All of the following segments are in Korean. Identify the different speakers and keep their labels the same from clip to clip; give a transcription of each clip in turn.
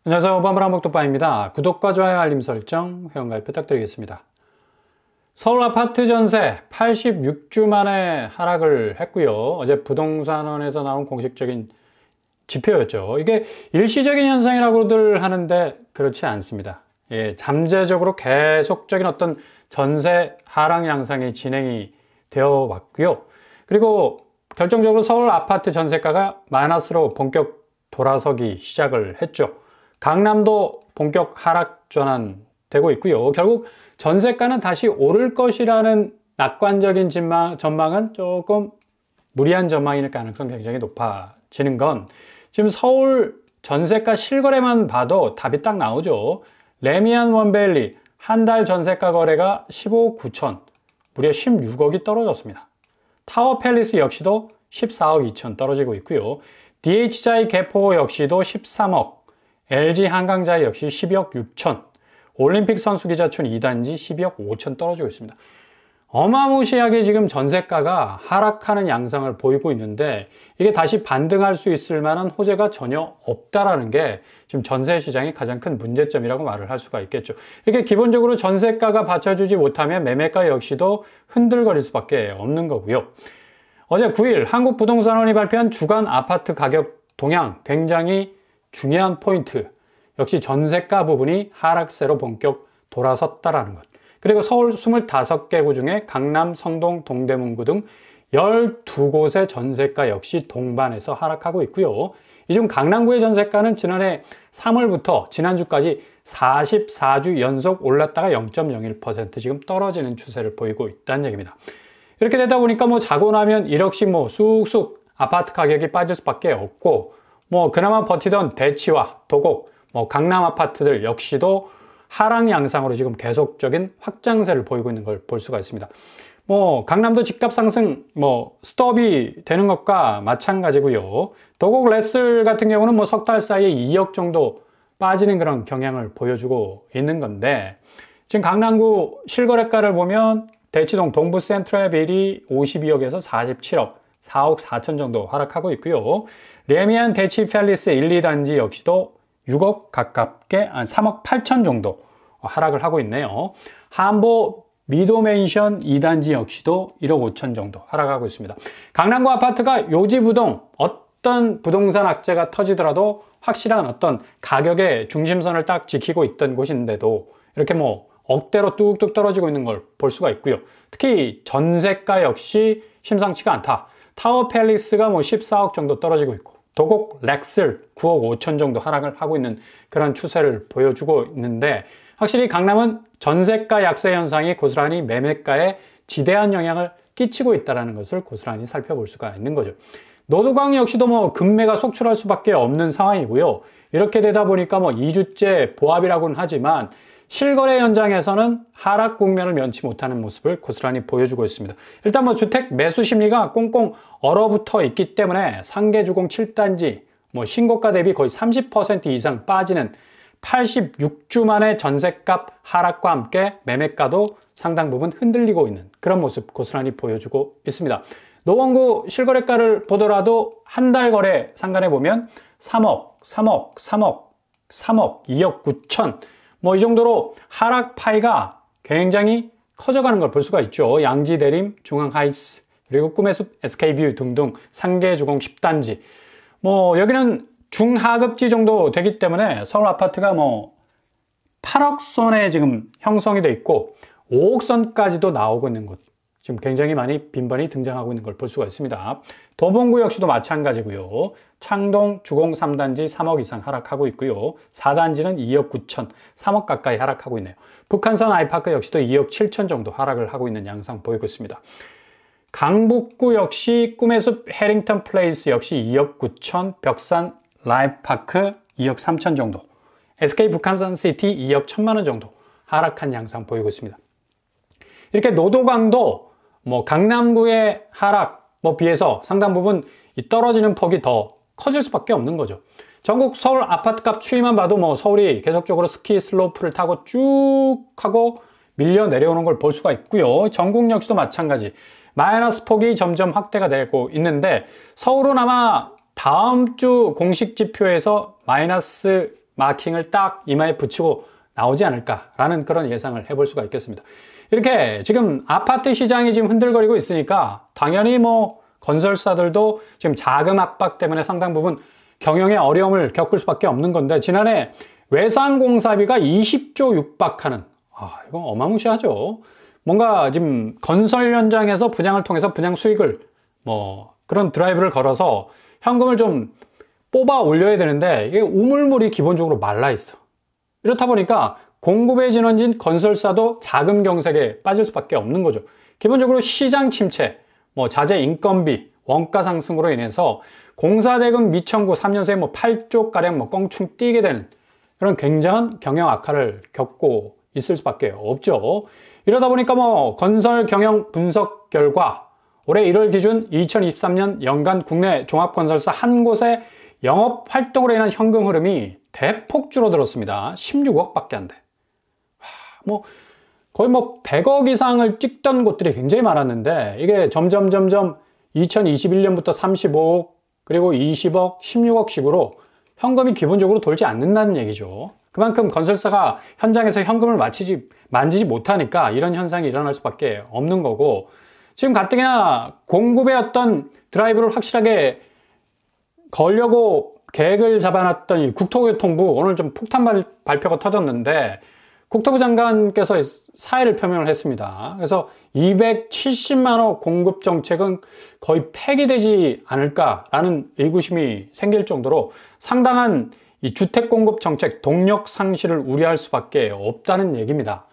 Speaker 1: 안녕하세요. 오바마라목독바입니다. 구독과 좋아요, 알림 설정, 회원가입 부탁드리겠습니다. 서울 아파트 전세 86주 만에 하락을 했고요. 어제 부동산원에서 나온 공식적인 지표였죠. 이게 일시적인 현상이라고들 하는데 그렇지 않습니다. 잠재적으로 계속적인 어떤 전세 하락 양상이 진행이 되어 왔고요. 그리고 결정적으로 서울 아파트 전세가가 마이너스로 본격 돌아서기 시작을 했죠. 강남도 본격 하락 전환되고 있고요. 결국 전세가는 다시 오를 것이라는 낙관적인 전망은 조금 무리한 전망일 가능성이 굉장히 높아지는 건 지금 서울 전세가 실거래만 봐도 답이 딱 나오죠. 레미안 원베일리 한 달 전세가 거래가 15억 9천, 무려 16억이 떨어졌습니다. 타워 팰리스 역시도 14억 2천 떨어지고 있고요. DH자이 개포 역시도 13억, LG 한강자이 역시 12억 6천, 올림픽 선수기자촌 2단지 12억 5천 떨어지고 있습니다. 어마무시하게 지금 전세가가 하락하는 양상을 보이고 있는데 이게 다시 반등할 수 있을 만한 호재가 전혀 없다라는 게 지금 전세 시장의 가장 큰 문제점이라고 말을 할 수가 있겠죠. 이게 기본적으로 전세가가 받쳐주지 못하면 매매가 역시도 흔들거릴 수밖에 없는 거고요. 어제 9일 한국부동산원이 발표한 주간 아파트 가격 동향, 굉장히 중요한 포인트, 역시 전세가 부분이 하락세로 본격 돌아섰다라는 것. 그리고 서울 25개구 중에 강남, 성동, 동대문구 등 12곳의 전세가 역시 동반해서 하락하고 있고요. 이 중 강남구의 전세가는 지난해 3월부터 지난주까지 44주 연속 올랐다가 0.01% 지금 떨어지는 추세를 보이고 있다는 얘기입니다. 이렇게 되다 보니까 자고 나면 1억씩 쑥쑥 아파트 가격이 빠질 수밖에 없고, 그나마 버티던 대치와 도곡, 강남 아파트들 역시도 하락 양상으로 지금 계속적인 확장세를 보이고 있는 걸 볼 수가 있습니다. 강남도 집값 상승, 스톱이 되는 것과 마찬가지고요. 도곡 레슬 같은 경우는 석 달 사이에 2억 정도 빠지는 그런 경향을 보여주고 있는 건데, 지금 강남구 실거래가를 보면 대치동 동부 센트럴 빌이 52억에서 47억, 4억 4천 정도 하락하고 있고요. 레미안 대치 팰리스 1, 2단지 역시도 6억 가깝게 3억 8천 정도 하락을 하고 있네요. 함보 미도맨션 2단지 역시도 1억 5천 정도 하락하고 있습니다. 강남구 아파트가 요지부동, 어떤 부동산 악재가 터지더라도 확실한 어떤 가격의 중심선을 딱 지키고 있던 곳인데도 이렇게 억대로 뚝뚝 떨어지고 있는 걸 볼 수가 있고요. 특히 전세가 역시 심상치가 않다. 타워 팰리스가 14억 정도 떨어지고 있고, 도곡 렉슬 9억 5천 정도 하락을 하고 있는 그런 추세를 보여주고 있는데, 확실히 강남은 전세가 약세 현상이 고스란히 매매가에 지대한 영향을 끼치고 있다는 것을 고스란히 살펴볼 수가 있는 거죠. 노도강 역시도 급매가 속출할 수밖에 없는 상황이고요. 이렇게 되다 보니까 2주째 보합이라고는 하지만 실거래 현장에서는 하락 국면을 면치 못하는 모습을 고스란히 보여주고 있습니다. 일단 주택 매수 심리가 꽁꽁 얼어붙어 있기 때문에 상계주공 7단지 신고가 대비 거의 30% 이상 빠지는 86주 만의 전셋값 하락과 함께 매매가도 상당 부분 흔들리고 있는 그런 모습 고스란히 보여주고 있습니다. 노원구 실거래가를 보더라도 한 달 거래 상관해 보면 3억, 3억, 3억, 3억, 2억 9천 이 정도로 하락 파이가 굉장히 커져가는 걸 볼 수가 있죠. 양지대림, 중앙하이스, 그리고 꿈의숲, SK뷰 등등 상계주공 10단지. 여기는 중하급지 정도 되기 때문에 서울 아파트가 8억 선에 지금 형성이 돼 있고 5억 선까지도 나오고 있는 곳. 지금 굉장히 많이 빈번히 등장하고 있는 걸 볼 수가 있습니다. 도봉구 역시도 마찬가지고요. 창동 주공 3단지 3억 이상 하락하고 있고요. 4단지는 2억 9천, 3억 가까이 하락하고 있네요. 북한산 아이파크 역시도 2억 7천 정도 하락을 하고 있는 양상 보이고 있습니다. 강북구 역시 꿈의숲 해링턴 플레이스 역시 2억 9천, 벽산 라이프파크 2억 3천 정도, SK 북한산 시티 2억 1천만 원 정도 하락한 양상 보이고 있습니다. 이렇게 노도강도 강남구의 하락 비해서 상당 부분 이 떨어지는 폭이 더 커질 수밖에 없는 거죠. 전국 서울 아파트값 추이만 봐도 서울이 계속적으로 스키 슬로프를 타고 쭉 하고 밀려 내려오는 걸 볼 수가 있고요. 전국 역시도 마찬가지. 마이너스 폭이 점점 확대가 되고 있는데 서울은 아마 다음 주 공식 지표에서 마이너스 마킹을 딱 이마에 붙이고 나오지 않을까라는 그런 예상을 해볼 수가 있겠습니다. 이렇게 지금 아파트 시장이 지금 흔들거리고 있으니까 당연히 뭐 건설사들도 지금 자금 압박 때문에 상당 부분 경영에 어려움을 겪을 수밖에 없는 건데, 지난해 외상공사비가 20조 육박하는, 이거 어마무시하죠. 뭔가 지금 건설 현장에서 분양을 통해서 분양 수익을 그런 드라이브를 걸어서 현금을 좀 뽑아 올려야 되는데 이게 우물물이 기본적으로 말라 있어. 이렇다 보니까 공급의 진원진 건설사도 자금 경색에 빠질 수밖에 없는 거죠. 기본적으로 시장 침체, 자재 인건비, 원가 상승으로 인해서 공사대금 미청구 3년 새에 8조가량 껑충 뛰게 되는 그런 굉장한 경영 악화를 겪고 있을 수밖에 없죠. 이러다 보니까 건설 경영 분석 결과 올해 1월 기준 2023년 연간 국내 종합건설사 한 곳의 영업 활동으로 인한 현금 흐름이 대폭 줄어들었습니다. 16억밖에 안 돼. 거의 100억 이상을 찍던 곳들이 굉장히 많았는데 이게 점점 2021년부터 35억, 그리고 20억, 16억씩으로 현금이 기본적으로 돌지 않는다는 얘기죠. 그만큼 건설사가 현장에서 현금을 만지지 못하니까 이런 현상이 일어날 수밖에 없는 거고, 지금 가뜩이나 공급의 어떤 드라이브를 확실하게 걸려고 계획을 잡아놨던 이 국토교통부, 오늘 좀 폭탄 발표가 터졌는데 국토부 장관께서 사의를 표명을 했습니다. 그래서 270만 호 공급 정책은 거의 폐기되지 않을까라는 의구심이 생길 정도로 상당한 이 주택 공급 정책 동력 상실을 우려할 수밖에 없다는 얘기입니다.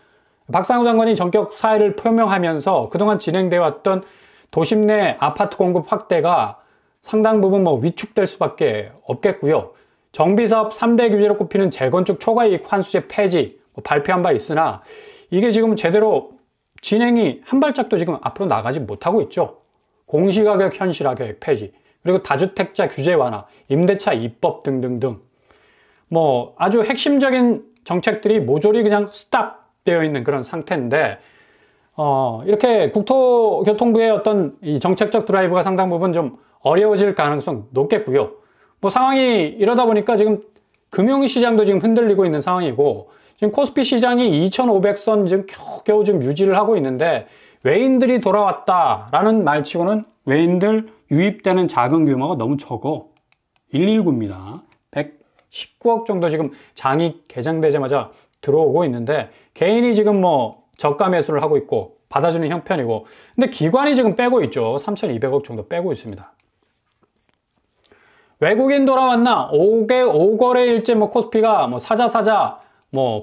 Speaker 1: 박상우 장관이 전격 사의를 표명하면서 그동안 진행되어 왔던 도심 내 아파트 공급 확대가 상당 부분 위축될 수밖에 없겠고요. 정비사업 3대 규제로 꼽히는 재건축 초과이익 환수제 폐지 발표한 바 있으나 이게 지금 제대로 진행이 한 발짝도 지금 앞으로 나가지 못하고 있죠. 공시가격 현실화 계획 폐지, 그리고 다주택자 규제 완화, 임대차 입법 등등등 아주 핵심적인 정책들이 모조리 그냥 스탑되어 있는 그런 상태인데, 이렇게 국토교통부의 어떤 이 정책적 드라이브가 상당 부분 좀 어려워질 가능성 높겠고요. 상황이 이러다 보니까 지금 금융시장도 지금 흔들리고 있는 상황이고, 지금 코스피 시장이 2,500선 지금 겨우 지금 유지를 하고 있는데, 외인들이 돌아왔다라는 말치고는 외인들 유입되는 자금 규모가 너무 적어. 119입니다. 119억 정도 지금 장이 개장되자마자 들어오고 있는데, 개인이 지금 저가 매수를 하고 있고 받아주는 형편이고, 근데 기관이 지금 빼고 있죠. 3,200억 정도 빼고 있습니다. 외국인 돌아왔나? 5거래일째 코스피가 사자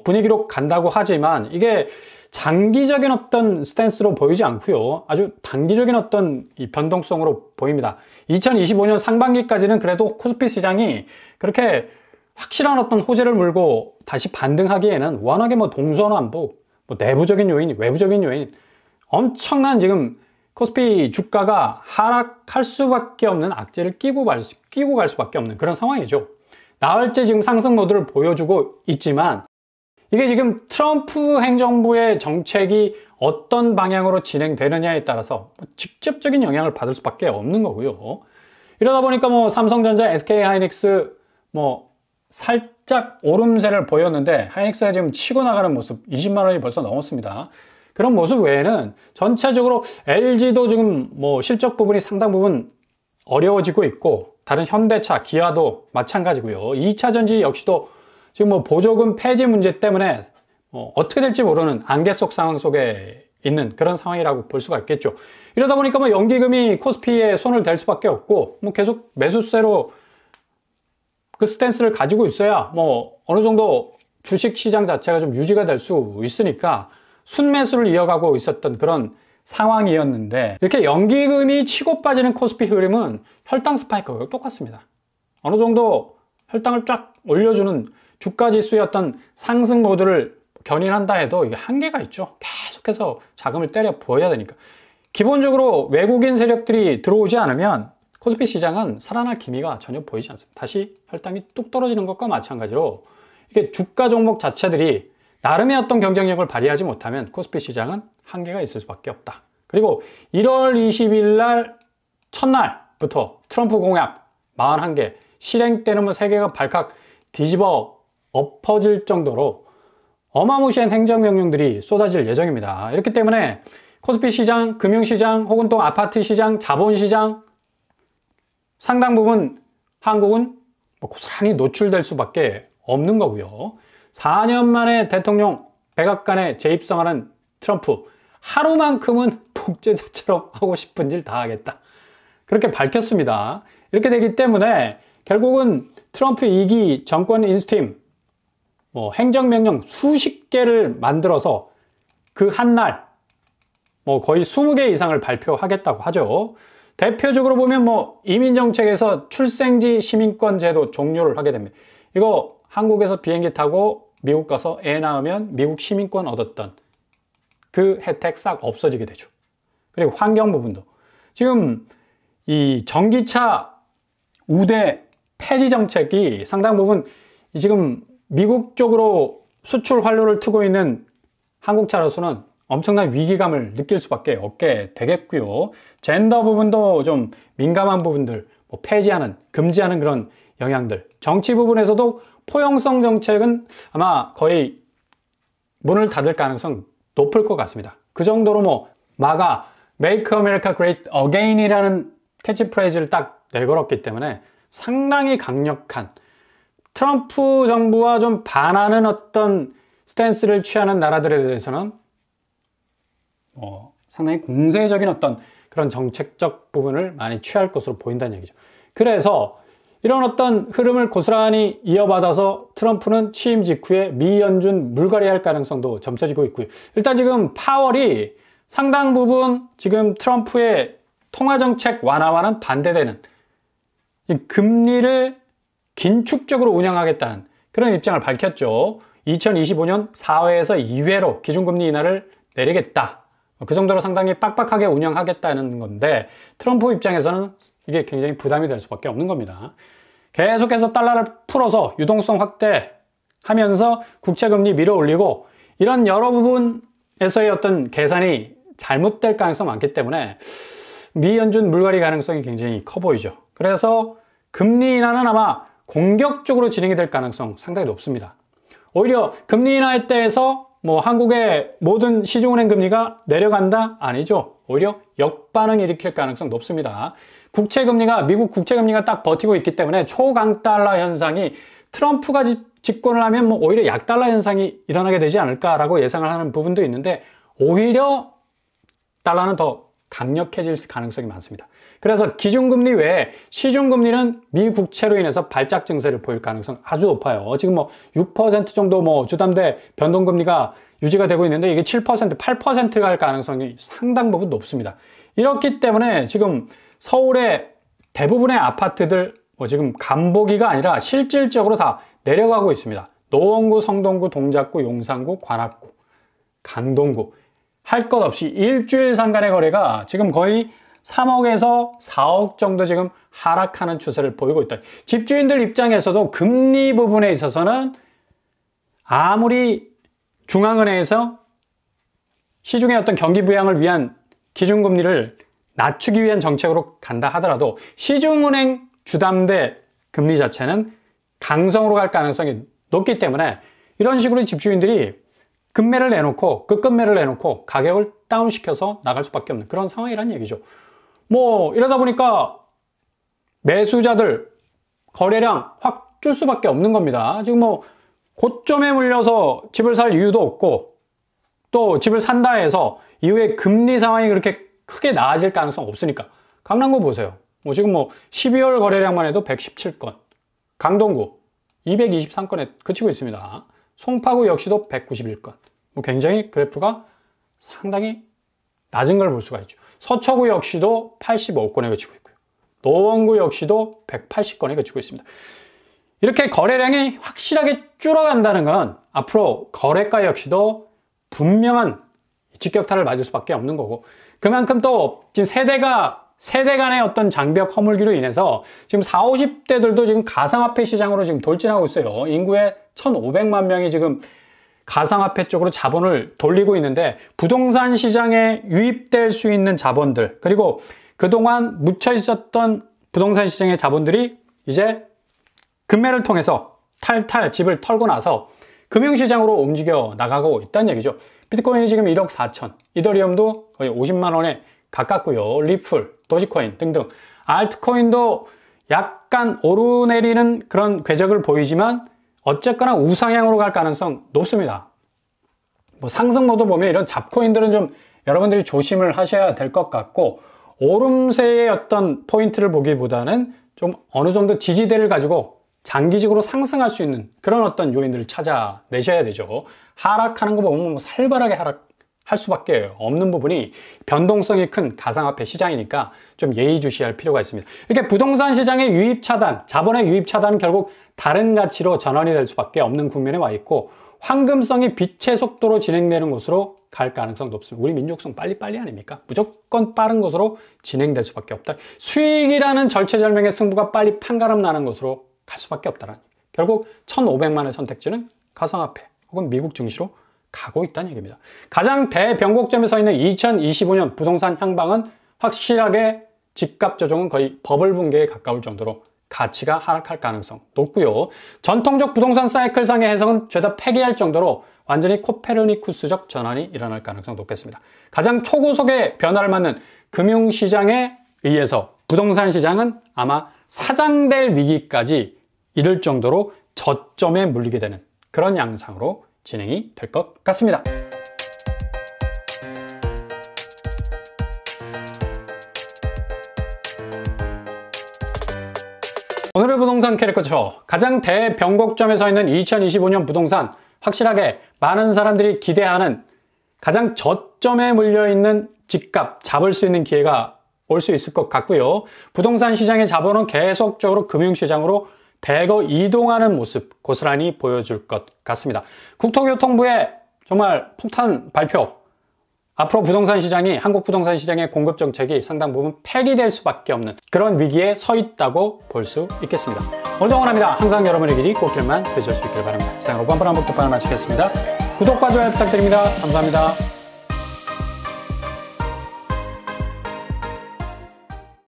Speaker 1: 분위기로 간다고 하지만 이게 장기적인 어떤 스탠스로 보이지 않고요. 아주 단기적인 어떤 이 변동성으로 보입니다. 2025년 상반기까지는 그래도 코스피 시장이 그렇게 확실한 어떤 호재를 물고 다시 반등하기에는 워낙에 동서남북, 내부적인 요인, 외부적인 요인, 엄청난 지금 코스피 주가가 하락할 수밖에 없는 악재를 끼고 갈 수밖에 없는 그런 상황이죠. 나흘째 지금 상승 모드를 보여주고 있지만 이게 지금 트럼프 행정부의 정책이 어떤 방향으로 진행되느냐에 따라서 직접적인 영향을 받을 수밖에 없는 거고요. 이러다 보니까 삼성전자, SK하이닉스 살짝 오름세를 보였는데 하이닉스가 지금 치고 나가는 모습, 20만 원이 벌써 넘었습니다. 그런 모습 외에는 전체적으로 LG도 지금 실적 부분이 상당 부분 어려워지고 있고, 다른 현대차, 기아도 마찬가지고요. 2차 전지 역시도 지금 보조금 폐지 문제 때문에 어떻게 될지 모르는 안개 속 상황 속에 있는 그런 상황이라고 볼 수가 있겠죠. 이러다 보니까 연기금이 코스피에 손을 댈 수밖에 없고, 계속 매수세로 그 스탠스를 가지고 있어야 어느 정도 주식 시장 자체가 좀 유지가 될 수 있으니까 순매수를 이어가고 있었던 그런 상황이었는데, 이렇게 연기금이 치고 빠지는 코스피 흐름은 혈당 스파이크가 똑같습니다. 어느 정도 혈당을 쫙 올려주는 주가 지수의 어떤 상승 모드를 견인한다 해도 이게 한계가 있죠. 계속해서 자금을 때려 부어야 되니까. 기본적으로 외국인 세력들이 들어오지 않으면 코스피 시장은 살아날 기미가 전혀 보이지 않습니다. 다시 혈당이 뚝 떨어지는 것과 마찬가지로 이게 주가 종목 자체들이 나름의 어떤 경쟁력을 발휘하지 못하면 코스피 시장은 한계가 있을 수밖에 없다. 그리고 1월 20일 날 첫날부터 트럼프 공약 41개 실행되는 세계가 발칵 뒤집어 엎어질 정도로 어마무시한 행정명령들이 쏟아질 예정입니다. 이렇기 때문에 코스피 시장, 금융시장, 혹은 또 아파트 시장, 자본시장 상당 부분 한국은 고스란히 노출될 수밖에 없는 거고요. 4년 만에 대통령 백악관에 재입성하는 트럼프, 하루만큼은 독재자처럼 하고 싶은 일 다 하겠다. 그렇게 밝혔습니다. 이렇게 되기 때문에 결국은 트럼프 2기 정권 인수팀 행정명령 수십 개를 만들어서 그 한날 거의 20개 이상을 발표하겠다고 하죠. 대표적으로 보면 이민정책에서 출생지 시민권 제도 종료를 하게 됩니다. 이거 한국에서 비행기 타고 미국 가서 애 낳으면 미국 시민권 얻었던 그 혜택 싹 없어지게 되죠. 그리고 환경 부분도 지금 이 전기차 우대 폐지 정책이 상당 부분 지금 미국 쪽으로 수출 활로를 트고 있는 한국차로서는 엄청난 위기감을 느낄 수밖에 없게 되겠고요. 젠더 부분도 좀 민감한 부분들 폐지하는, 금지하는 그런 영향들, 정치 부분에서도 포용성 정책은 아마 거의 문을 닫을 가능성 높을 것 같습니다. 그 정도로 마가 Make America Great Again이라는 캐치프레이즈를 딱 내걸었기 때문에 상당히 강력한 트럼프 정부와 좀 반하는 어떤 스탠스를 취하는 나라들에 대해서는 상당히 공세적인 어떤 그런 정책적 부분을 많이 취할 것으로 보인다는 얘기죠. 그래서 이런 어떤 흐름을 고스란히 이어받아서 트럼프는 취임 직후에 미 연준 물갈이할 가능성도 점쳐지고 있고요. 일단 지금 파월이 상당 부분 지금 트럼프의 통화정책 완화와는 반대되는 금리를 긴축적으로 운영하겠다는 그런 입장을 밝혔죠. 2025년 4회에서 2회로 기준금리 인하를 내리겠다. 그 정도로 상당히 빡빡하게 운영하겠다는 건데 트럼프 입장에서는 이게 굉장히 부담이 될 수밖에 없는 겁니다. 계속해서 달러를 풀어서 유동성 확대하면서 국채금리 밀어올리고 이런 여러 부분에서의 어떤 계산이 잘못될 가능성이 많기 때문에 미 연준 물갈이 가능성이 굉장히 커 보이죠. 그래서 금리 인하는 아마 공격적으로 진행이 될 가능성 상당히 높습니다. 오히려 금리 인하에 대해서 한국의 모든 시중은행 금리가 내려간다? 아니죠. 오히려 역반응 일으킬 가능성 높습니다. 미국 국채금리가 딱 버티고 있기 때문에 초강달러 현상이 트럼프가 집권을 하면 오히려 약달러 현상이 일어나게 되지 않을까라고 예상을 하는 부분도 있는데 오히려 달러는 더 강력해질 가능성이 많습니다. 그래서 기준금리 외에 시중금리는 미 국채로 인해서 발작 증세를 보일 가능성 아주 높아요. 지금 6% 정도 주담대 변동금리가 유지가 되고 있는데 이게 7%, 8%가 할 가능성이 상당 부분 높습니다. 이렇기 때문에 지금 서울의 대부분의 아파트들 지금 간보기가 아니라 실질적으로 다 내려가고 있습니다. 노원구, 성동구, 동작구, 용산구, 관악구, 강동구 할 것 없이 일주일 상간의 거래가 지금 거의 3억에서 4억 정도 지금 하락하는 추세를 보이고 있다. 집주인들 입장에서도 금리 부분에 있어서는 아무리 중앙은행에서 시중의 어떤 경기 부양을 위한 기준금리를 낮추기 위한 정책으로 간다 하더라도 시중은행 주담대 금리 자체는 강성으로 갈 가능성이 높기 때문에 이런 식으로 집주인들이 급매를 내놓고 급매를 내놓고 가격을 다운시켜서 나갈 수밖에 없는 그런 상황이란 얘기죠. 이러다 보니까 매수자들 거래량 확 줄 수밖에 없는 겁니다. 지금 고점에 물려서 집을 살 이유도 없고 또 집을 산다 해서 이후에 금리 상황이 그렇게 크게 나아질 가능성 없으니까 강남구 보세요. 지금 12월 거래량만 해도 117건, 강동구 223건에 그치고 있습니다. 송파구 역시도 191건. 굉장히 그래프가 상당히 낮은 걸 볼 수가 있죠. 서초구 역시도 85건에 그치고 있고요. 노원구 역시도 180건에 그치고 있습니다. 이렇게 거래량이 확실하게 줄어간다는 건 앞으로 거래가 역시도 분명한 직격탄을 맞을 수밖에 없는 거고 그만큼 또 지금 세대 간의 어떤 장벽 허물기로 인해서 지금 40, 50대들도 지금 가상화폐 시장으로 지금 돌진하고 있어요. 인구의 1,500만 명이 지금 가상화폐 쪽으로 자본을 돌리고 있는데 부동산 시장에 유입될 수 있는 자본들 그리고 그동안 묻혀 있었던 부동산 시장의 자본들이 이제 금매를 통해서 탈탈 집을 털고 나서 금융시장으로 움직여 나가고 있다는 얘기죠. 비트코인이 지금 1억 4천, 이더리움도 거의 50만 원에 가깝고요. 리플, 도지코인 등등 알트코인도 약간 오르내리는 그런 궤적을 보이지만 어쨌거나 우상향으로 갈 가능성 높습니다. 뭐 상승모드 보면 이런 잡코인들은 좀 여러분들이 조심을 하셔야 될 것 같고, 오름세의 어떤 포인트를 보기보다는 좀 어느 정도 지지대를 가지고 장기적으로 상승할 수 있는 그런 어떤 요인들을 찾아내셔야 되죠. 하락하는 거 보면 뭐 살벌하게 하락할 수밖에 없는 부분이 변동성이 큰 가상화폐 시장이니까 좀 예의주시할 필요가 있습니다. 이렇게 부동산 시장의 유입 차단, 자본의 유입 차단은 결국 다른 가치로 전환이 될 수밖에 없는 국면에 와 있고, 황금성이 빛의 속도로 진행되는 곳으로 갈 가능성 높습니다. 우리 민족성 빨리빨리 아닙니까? 무조건 빠른 곳으로 진행될 수밖에 없다. 수익이라는 절체절명의 승부가 빨리 판가름 나는 곳으로 갈 수밖에 없다는, 결국 1,500만의 선택지는 가상화폐 혹은 미국 증시로 가고 있다는 얘기입니다. 가장 대변곡점에 서 있는 2025년 부동산 향방은 확실하게 집값 조정은 거의 버블 붕괴에 가까울 정도로 가치가 하락할 가능성 높고요. 전통적 부동산 사이클상의 해석은 죄다 폐기할 정도로 완전히 코페르니쿠스적 전환이 일어날 가능성 높겠습니다. 가장 초고속의 변화를 맞는 금융시장에 의해서 부동산 시장은 아마 사장될 위기까지 이를 정도로 저점에 물리게 되는 그런 양상으로 진행이 될 것 같습니다. 오늘의 부동산 캐리커처, 가장 대변곡점에 서 있는 2025년 부동산, 확실하게 많은 사람들이 기대하는 가장 저점에 물려있는 집값 잡을 수 있는 기회가 올 수 있을 것 같고요. 부동산 시장의 자본은 계속적으로 금융시장으로 대거 이동하는 모습 고스란히 보여줄 것 같습니다. 국토교통부의 정말 폭탄 발표, 앞으로 부동산 시장이, 한국 부동산 시장의 공급 정책이 상당 부분 폐기될 수밖에 없는 그런 위기에 서 있다고 볼 수 있겠습니다. 오늘도 응원합니다. 항상 여러분의 길이 꽃길만 되실 수 있기를 바랍니다. 이상으로 뻔뻔한 복덕방을 마치겠습니다. 구독과 좋아요 부탁드립니다. 감사합니다.